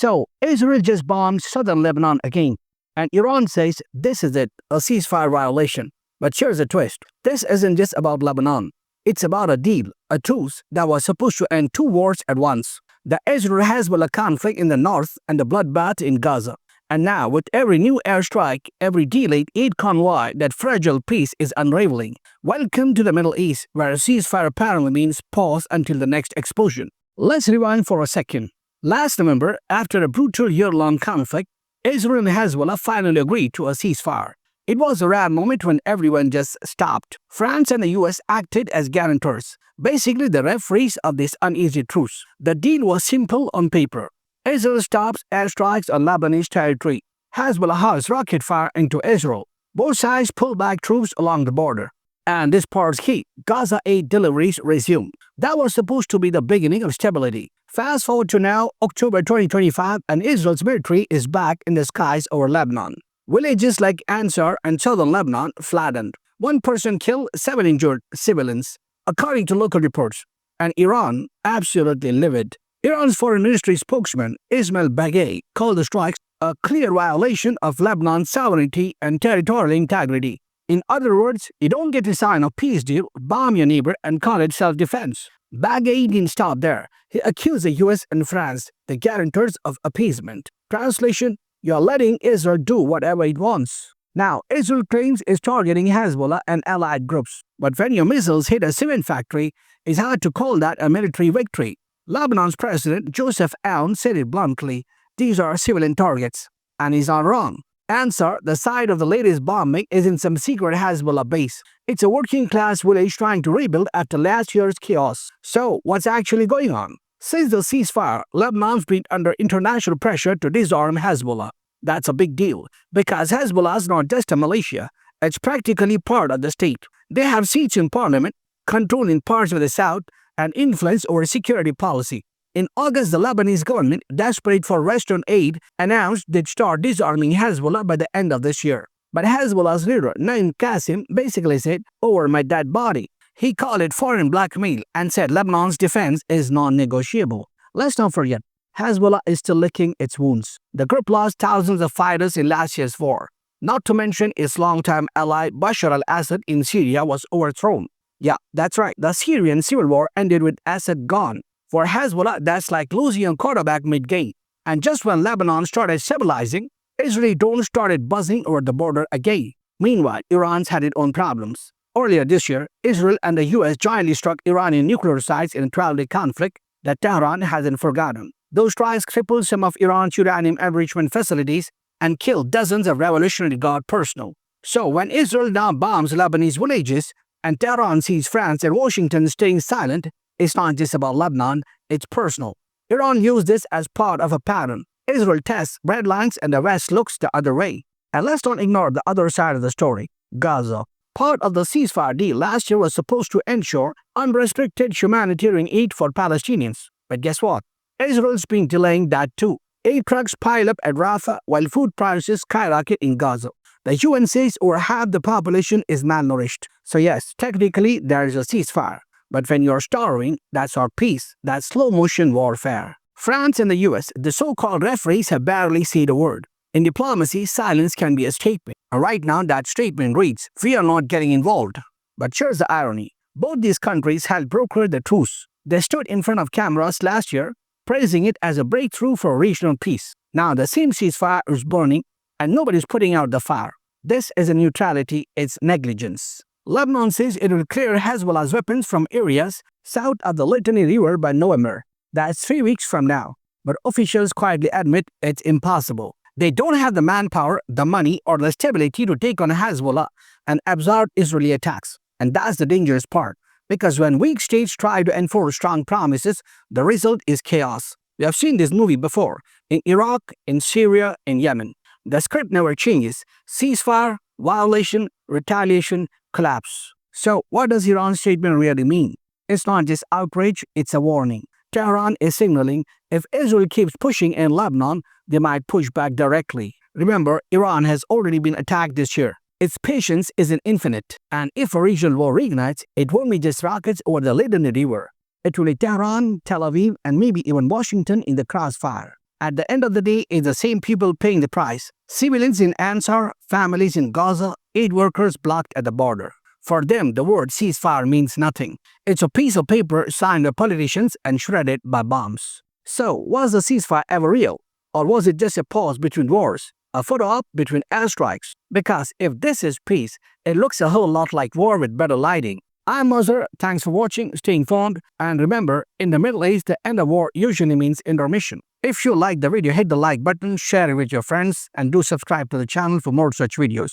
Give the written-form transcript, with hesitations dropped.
So, Israel just bombed southern Lebanon again, and Iran says this is it, a ceasefire violation. But here's a twist. This isn't just about Lebanon. It's about a deal, a truce that was supposed to end two wars at once. The Israel-Hezbollah conflict in the north and the bloodbath in Gaza. And now, with every new airstrike, every delayed aid convoy, that fragile peace is unraveling. Welcome to the Middle East, where a ceasefire apparently means pause until the next explosion. Let's rewind for a second. Last November, after a brutal year-long conflict, Israel and Hezbollah finally agreed to a ceasefire. It was a rare moment when everyone just stopped. France and the US acted as guarantors, basically the referees of this uneasy truce. The deal was simple on paper. Israel stops airstrikes on Lebanese territory. Hezbollah hurls rocket fire into Israel. Both sides pull back troops along the border. And this part's key. Gaza aid deliveries resume. That was supposed to be the beginning of stability. Fast forward to now, October 2025, and Israel's military is back in the skies over Lebanon. Villages like Ansar and southern Lebanon flattened. 1 person killed, 7 injured civilians, according to local reports. And Iran absolutely livid. Iran's foreign ministry spokesman Ismail Baghei called the strikes a clear violation of Lebanon's sovereignty and territorial integrity. In other words, you don't get to sign a peace deal, bomb your neighbor, and call it self-defense. Baghei didn't stop there. He accused the US and France, the guarantors of appeasement. Translation: you're letting Israel do whatever it wants. Now, Israel claims it's targeting Hezbollah and allied groups. But when your missiles hit a cement factory, it's hard to call that a military victory. Lebanon's president, Joseph Aoun, said it bluntly, these are civilian targets. And he's not wrong. Ansar, the site of the latest bombing, is in some secret Hezbollah base. It's a working-class village trying to rebuild after last year's chaos. So, what's actually going on? Since the ceasefire, Lebanon's been under international pressure to disarm Hezbollah. That's a big deal, because Hezbollah is not just a militia, it's practically part of the state. They have seats in parliament, control in parts of the south, and influence over security policy. In August, the Lebanese government, desperate for Western aid, announced they'd start disarming Hezbollah by the end of this year. But Hezbollah's leader, Naim Qassem, basically said, over my dead body. He called it foreign blackmail and said Lebanon's defense is non-negotiable. Let's not forget, Hezbollah is still licking its wounds. The group lost thousands of fighters in last year's war. Not to mention its longtime ally Bashar al-Assad in Syria was overthrown. Yeah, that's right, the Syrian civil war ended with Assad gone. For Hezbollah, that's like losing a quarterback mid-game. And just when Lebanon started stabilizing, Israeli drones started buzzing over the border again. Meanwhile, Iran's had its own problems. Earlier this year, Israel and the US jointly struck Iranian nuclear sites in a 12-day conflict that Tehran hasn't forgotten. Those strikes crippled some of Iran's uranium enrichment facilities and killed dozens of Revolutionary Guard personnel. So when Israel now bombs Lebanese villages and Tehran sees France and Washington staying silent, it's not just about Lebanon, it's personal. Iran used this as part of a pattern. Israel tests red lines and the West looks the other way. And let's not ignore the other side of the story, Gaza. Part of the ceasefire deal last year was supposed to ensure unrestricted humanitarian aid for Palestinians. But guess what? Israel's been delaying that too. Aid trucks pile up at Rafah while food prices skyrocket in Gaza. The UN says over half the population is malnourished. So yes, technically there is a ceasefire. But when you're starving, that's our peace. That's slow-motion warfare. France and the US, the so-called referees, have barely said a word. In diplomacy, silence can be a statement. And right now, that statement reads, we are not getting involved. But here's the irony. Both these countries had brokered the truce. They stood in front of cameras last year, praising it as a breakthrough for regional peace. Now the same ceasefire is burning, and nobody's putting out the fire. This isn't neutrality, it's negligence. Lebanon says it will clear Hezbollah's weapons from areas south of the Litani River by November. That's 3 weeks from now. But officials quietly admit it's impossible. They don't have the manpower, the money, or the stability to take on Hezbollah and absorb Israeli attacks. And that's the dangerous part. Because when weak states try to enforce strong promises, the result is chaos. We have seen this movie before. In Iraq, in Syria, in Yemen. The script never changes. Ceasefire, violation, retaliation, collapse. So what does Iran's statement really mean? It's not just outrage, it's a warning. Tehran is signaling if Israel keeps pushing in Lebanon, they might push back directly. Remember, Iran has already been attacked this year. Its patience isn't infinite, and if a regional war reignites, it won't be just rockets over the Litani River. It will be Tehran, Tel Aviv, and maybe even Washington in the crossfire. At the end of the day, it's the same people paying the price. Civilians in Ansar, families in Gaza, aid workers blocked at the border. For them, the word ceasefire means nothing. It's a piece of paper signed by politicians and shredded by bombs. So, was the ceasefire ever real? Or was it just a pause between wars? A photo op between airstrikes? Because if this is peace, it looks a whole lot like war with better lighting. I'm Mazhar, thanks for watching, stay informed, and remember, in the Middle East, the end of war usually means intermission. If you like the video, hit the like button, share it with your friends, and do subscribe to the channel for more such videos.